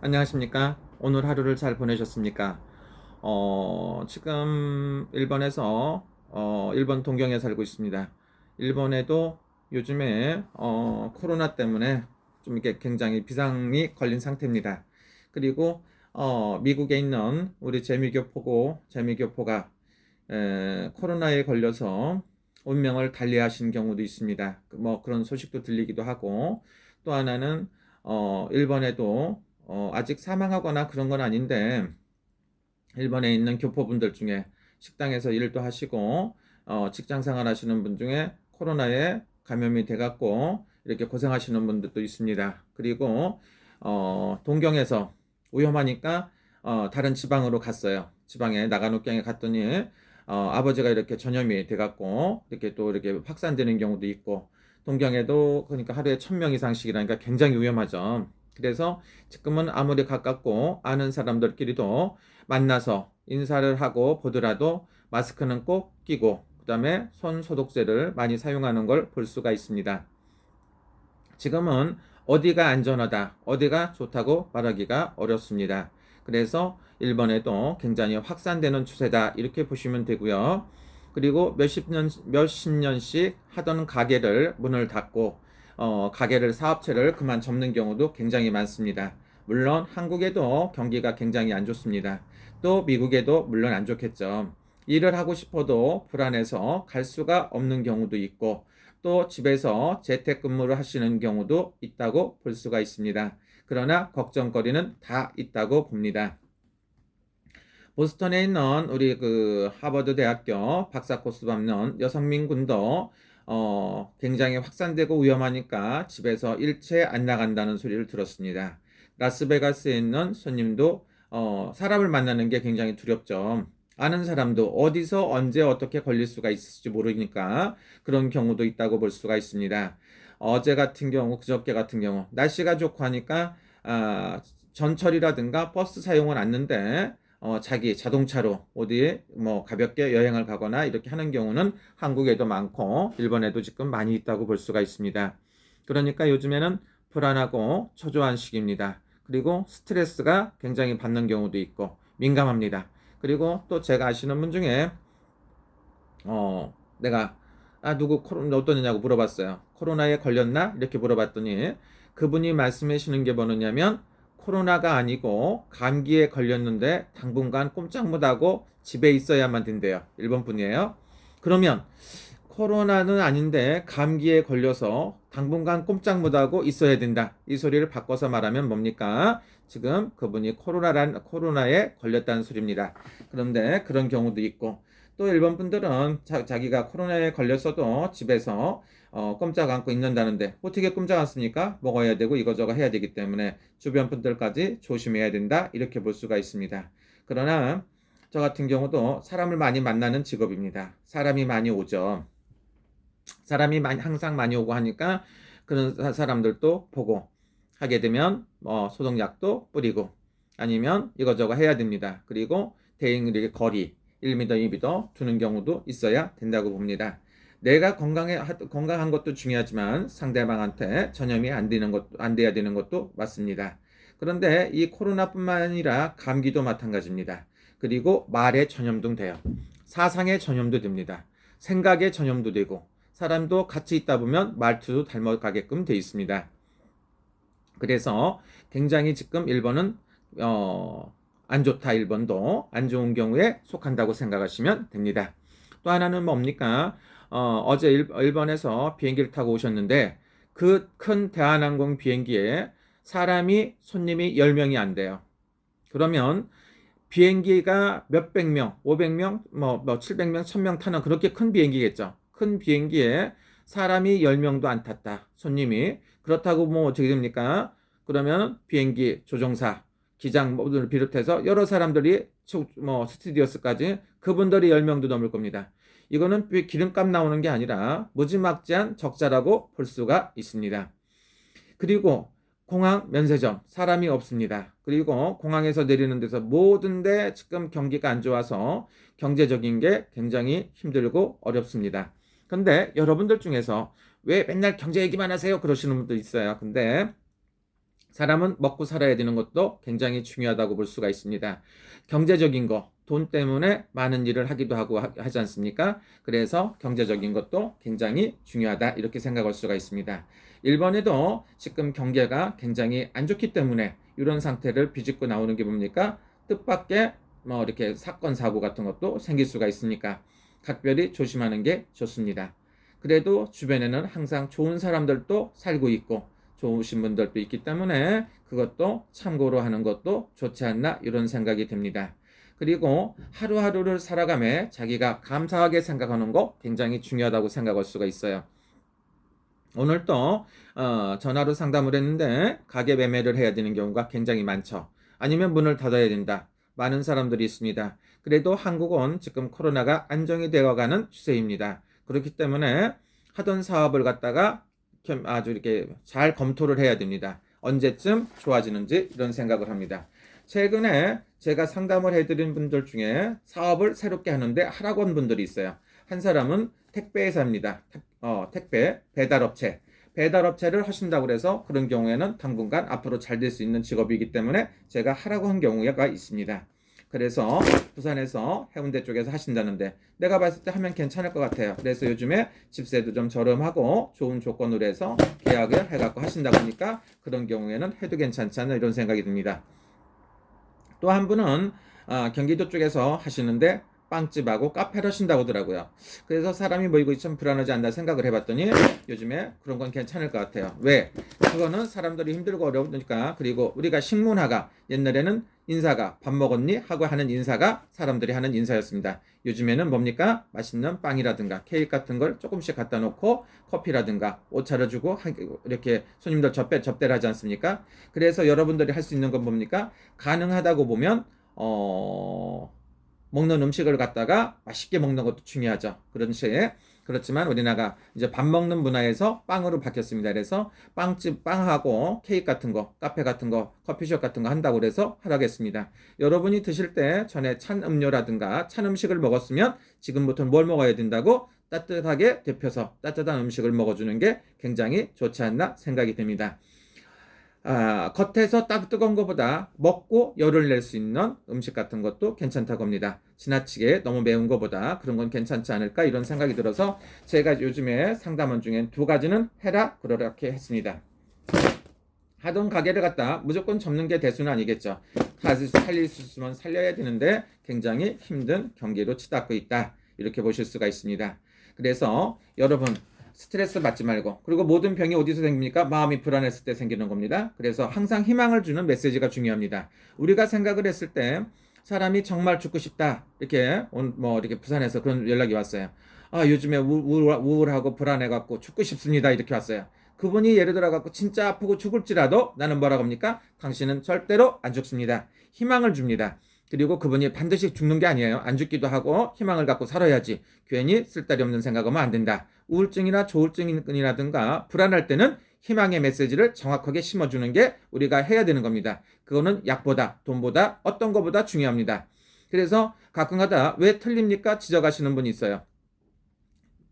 안녕하십니까? 오늘 하루를 잘 보내셨습니까? 지금 일본에서 일본 동경에 살고 있습니다. 일본에도 요즘에 코로나 때문에 좀 이렇게 굉장히 비상이 걸린 상태입니다. 그리고 미국에 있는 우리 재미교포가 코로나에 걸려서 운명을 달리하신 경우도 있습니다. 뭐 그런 소식도 들리기도 하고, 또 하나는 일본에도 아직 사망하거나 그런 건 아닌데, 일본에 있는 교포분들 중에 식당에서 일도 하시고 직장 생활 하시는 분 중에 코로나에 감염이 돼갖고 이렇게 고생하시는 분들도 있습니다. 그리고 동경에서 위험하니까 다른 지방으로 갔어요. 지방에 나가노경에 갔더니 아버지가 이렇게 전염이 돼갖고 이렇게 또 이렇게 확산되는 경우도 있고, 동경에도 그러니까 하루에 1,000명 이상씩이라니까 굉장히 위험하죠. 그래서 지금은 아무리 가깝고 아는 사람들끼리도 만나서 인사를 하고 보더라도 마스크는 꼭 끼고, 그다음에 손 소독제를 많이 사용하는 걸 볼 수가 있습니다. 지금은 어디가 안전하다, 어디가 좋다고 말하기가 어렵습니다. 그래서 일본에도 굉장히 확산되는 추세다, 이렇게 보시면 되고요. 그리고 몇십 년씩 하던 가게를 문을 닫고 가게를 사업체를 그만 접는 경우도 굉장히 많습니다. 물론 한국에도 경기가 굉장히 안 좋습니다. 또 미국에도 물론 안 좋겠죠. 일을 하고 싶어도 불안해서 갈 수가 없는 경우도 있고, 또 집에서 재택근무를 하시는 경우도 있다고 볼 수가 있습니다. 그러나 걱정거리는 다 있다고 봅니다. 보스턴에 있는 우리 그 하버드 대학교 박사 코스 밟는 여성민 군도 굉장히 확산되고 위험하니까 집에서 일체 안 나간다는 소리를 들었습니다. 라스베가스에 있는 손님도 사람을 만나는 게 굉장히 두렵죠. 아는 사람도 어디서 언제 어떻게 걸릴 수가 있을지 모르니까 그런 경우도 있다고 볼 수가 있습니다. 어제 같은 경우, 그저께 같은 경우 날씨가 좋고 하니까 전철이라든가 버스 사용을 않는데 자기 자동차로 어디 뭐 가볍게 여행을 가거나 이렇게 하는 경우는 한국에도 많고 일본에도 지금 많이 있다고 볼 수가 있습니다. 그러니까 요즘에는 불안하고 초조한 시기입니다. 그리고 스트레스가 굉장히 받는 경우도 있고 민감합니다. 그리고 또 제가 아시는 분 중에 내가 누구 코로나 어떠냐고 물어봤어요. 코로나에 걸렸나? 이렇게 물어봤더니 그분이 말씀하시는 게 뭐냐면, 코로나가 아니고 감기에 걸렸는데 당분간 꼼짝 못하고 집에 있어야만 된대요. 일본 분이에요. 그러면 코로나는 아닌데 감기에 걸려서 당분간 꼼짝 못하고 있어야 된다, 이 소리를 바꿔서 말하면 뭡니까? 지금 그분이 코로나에 걸렸다는 소리입니다. 그런데 그런 경우도 있고, 또 일본 분들은 자기가 코로나에 걸렸어도 집에서 꼼짝 않고 있는다는데 어떻게 꼼짝 않습니까? 먹어야 되고 이거저거 해야 되기 때문에 주변 분들까지 조심해야 된다, 이렇게 볼 수가 있습니다. 그러나 저 같은 경우도 사람을 많이 만나는 직업입니다. 사람이 많이 오죠. 항상 많이 오고 하니까 그런 사람들도 보고 하게 되면 소독약도 뿌리고 아니면 이거저거 해야 됩니다. 그리고 대인들에게 거리 1m, 2m 두는 경우도 있어야 된다고 봅니다. 내가 건강한 것도 중요하지만 상대방한테 전염이 안 돼야 되는 것도 맞습니다. 그런데 이 코로나뿐만 아니라 감기도 마찬가지입니다. 그리고 말에 전염도 돼요. 사상에 전염도 됩니다. 생각에 전염도 되고, 사람도 같이 있다 보면 말투도 닮아가게끔 돼 있습니다. 그래서 굉장히 지금 일본은 안 좋다, 일본도 안 좋은 경우에 속한다고 생각하시면 됩니다. 또 하나는 뭡니까? 어제 일본에서 비행기를 타고 오셨는데 그 큰 대한항공 비행기에 손님이 10명이 안 돼요. 그러면 비행기가 몇백 명, 500명, 700명, 1000명 타는 그렇게 큰 비행기겠죠. 큰 비행기에 사람이 10명도 안 탔다, 손님이. 그렇다고 뭐 어떻게 됩니까? 그러면 비행기 조종사, 기장 모두를 비롯해서 여러 사람들이 스튜디오스까지 그분들이 10명도 넘을 겁니다. 이거는 기름값 나오는 게 아니라 무지막지한 적자라고 볼 수가 있습니다. 그리고 공항 면세점 사람이 없습니다. 그리고 공항에서 내리는 데서 모든데 지금 경기가 안 좋아서 경제적인 게 굉장히 힘들고 어렵습니다. 근데 여러분들 중에서 왜 맨날 경제 얘기만 하세요, 그러시는 분도 있어요. 근데 사람은 먹고 살아야 되는 것도 굉장히 중요하다고 볼 수가 있습니다. 경제적인 거, 돈 때문에 많은 일을 하기도 하고 하지 않습니까? 그래서 경제적인 것도 굉장히 중요하다 이렇게 생각할 수가 있습니다. 일본에도 지금 경제가 굉장히 안 좋기 때문에 이런 상태를 비집고 나오는 게 뭡니까? 뜻밖의 뭐 이렇게 사건 사고 같은 것도 생길 수가 있으니까 각별히 조심하는 게 좋습니다. 그래도 주변에는 항상 좋은 사람들도 살고 있고 좋으신 분들도 있기 때문에 그것도 참고로 하는 것도 좋지 않나 이런 생각이 듭니다. 그리고 하루하루를 살아가며 자기가 감사하게 생각하는 거 굉장히 중요하다고 생각할 수가 있어요. 오늘 또 전화로 상담을 했는데 가게 매매를 해야 되는 경우가 굉장히 많죠. 아니면 문을 닫아야 된다. 많은 사람들이 있습니다. 그래도 한국은 지금 코로나가 안정이 되어가는 추세입니다. 그렇기 때문에 하던 사업을 갖다가 아주 이렇게 잘 검토를 해야 됩니다. 언제쯤 좋아지는지 이런 생각을 합니다. 최근에 제가 상담을 해드린 분들 중에 사업을 새롭게 하는데 하라고 한 분들이 있어요. 한 사람은 택배 회사입니다. 택배 배달업체. 배달업체를 하신다고 그래서 그런 경우에는 당분간 앞으로 잘 될 수 있는 직업이기 때문에 제가 하라고 한 경우가 있습니다. 그래서 부산에서 해운대 쪽에서 하신다는데 내가 봤을 때 하면 괜찮을 것 같아요. 그래서 요즘에 집세도 좀 저렴하고 좋은 조건으로 해서 계약을 해갖고 하신다고 하니까 그런 경우에는 해도 괜찮지 않나 이런 생각이 듭니다. 또 한 분은 경기도 쪽에서 하시는데 빵집하고 카페를 하신다고 하더라고요. 그래서 사람이 모이고 좀 불안하지 않나 생각을 해봤더니 요즘에 그런 건 괜찮을 것 같아요. 왜? 그거는 사람들이 힘들고 어려우니까. 그리고 우리가 식문화가 옛날에는 인사가 밥 먹었니? 하고 하는 인사가 사람들이 하는 인사였습니다. 요즘에는 뭡니까? 맛있는 빵이라든가 케이크 같은 걸 조금씩 갖다 놓고 커피라든가 오차를 주고 이렇게 손님들 접대를 하지 않습니까? 그래서 여러분들이 할 수 있는 건 뭡니까? 가능하다고 보면 먹는 음식을 갖다가 맛있게 먹는 것도 중요하죠. 그렇지만 우리나라가 이제 밥 먹는 문화에서 빵으로 바뀌었습니다. 그래서 빵집 빵하고 케이크 같은 거, 카페 같은 거, 커피숍 같은 거 한다고 그래서 하라겠습니다. 여러분이 드실 때 전에 찬 음료라든가 찬 음식을 먹었으면 지금부터는 뭘 먹어야 된다고 따뜻하게 데펴서 따뜻한 음식을 먹어주는 게 굉장히 좋지 않나 생각이 됩니다. 겉에서 딱 뜨거운 것보다 먹고 열을 낼 수 있는 음식 같은 것도 괜찮다고 합니다. 지나치게 너무 매운 것보다 그런 건 괜찮지 않을까 이런 생각이 들어서 제가 요즘에 상담원 중에 두 가지는 해라 그렇게 했습니다. 하던 가게를 갖다 무조건 접는 게 대수는 아니겠죠. 다시 살릴 수 있으면 살려야 되는데 굉장히 힘든 경기로 치닫고 있다. 이렇게 보실 수가 있습니다. 그래서 여러분 스트레스 받지 말고 그리고 모든 병이 어디서 생깁니까? 마음이 불안했을 때 생기는 겁니다. 그래서 항상 희망을 주는 메시지가 중요합니다. 우리가 생각을 했을 때 사람이 정말 죽고 싶다 이렇게 이렇게 부산에서 그런 연락이 왔어요. 요즘에 우울하고 불안해갖고 죽고 싶습니다 이렇게 왔어요. 그분이 예를 들어갖고 진짜 아프고 죽을지라도 나는 뭐라고 합니까? 당신은 절대로 안 죽습니다. 희망을 줍니다. 그리고 그분이 반드시 죽는 게 아니에요. 안 죽기도 하고 희망을 갖고 살아야지. 괜히 쓸데리 없는 생각하면 안 된다. 우울증이나 조울증이라든가 불안할 때는 희망의 메시지를 정확하게 심어주는 게 우리가 해야 되는 겁니다. 그거는 약보다 돈보다 어떤 것보다 중요합니다. 그래서 가끔가다 왜 틀립니까? 지적하시는 분이 있어요.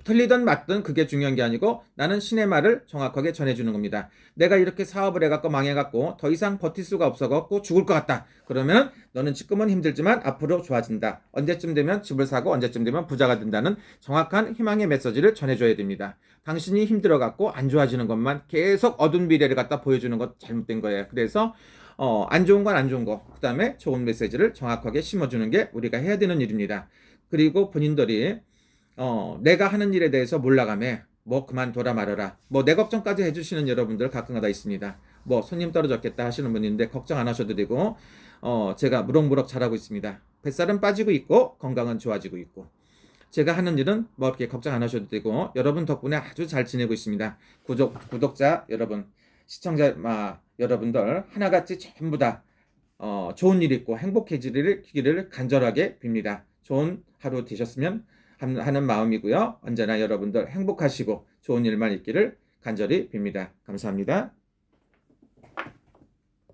틀리든 맞든 그게 중요한 게 아니고 나는 신의 말을 정확하게 전해주는 겁니다. 내가 이렇게 사업을 해갖고 망해갖고 더 이상 버틸 수가 없어갖고 죽을 것 같다. 그러면 너는 지금은 힘들지만 앞으로 좋아진다. 언제쯤 되면 집을 사고 언제쯤 되면 부자가 된다는 정확한 희망의 메시지를 전해줘야 됩니다. 당신이 힘들어갖고 안 좋아지는 것만 계속 어두운 미래를 갖다 보여주는 것 잘못된 거예요. 그래서 안 좋은 건 안 좋은 거, 그 다음에 좋은 메시지를 정확하게 심어주는 게 우리가 해야 되는 일입니다. 그리고 본인들이 내가 하는 일에 대해서 몰라가며 그만둬라 말아라 내 걱정까지 해주시는 여러분들 가끔가다 있습니다. 손님 떨어졌겠다 하시는 분인데 걱정 안 하셔도 되고 제가 무럭무럭 잘하고 있습니다. 뱃살은 빠지고 있고 건강은 좋아지고 있고 제가 하는 일은 이렇게 걱정 안 하셔도 되고 여러분 덕분에 아주 잘 지내고 있습니다. 구독자 여러분, 시청자 여러분들 하나같이 전부 다 좋은 일 있고 행복해지기를 간절하게 빕니다. 좋은 하루 되셨으면 하는 마음이고요. 언제나 여러분들 행복하시고 좋은 일만 있기를 간절히 빕니다. 감사합니다.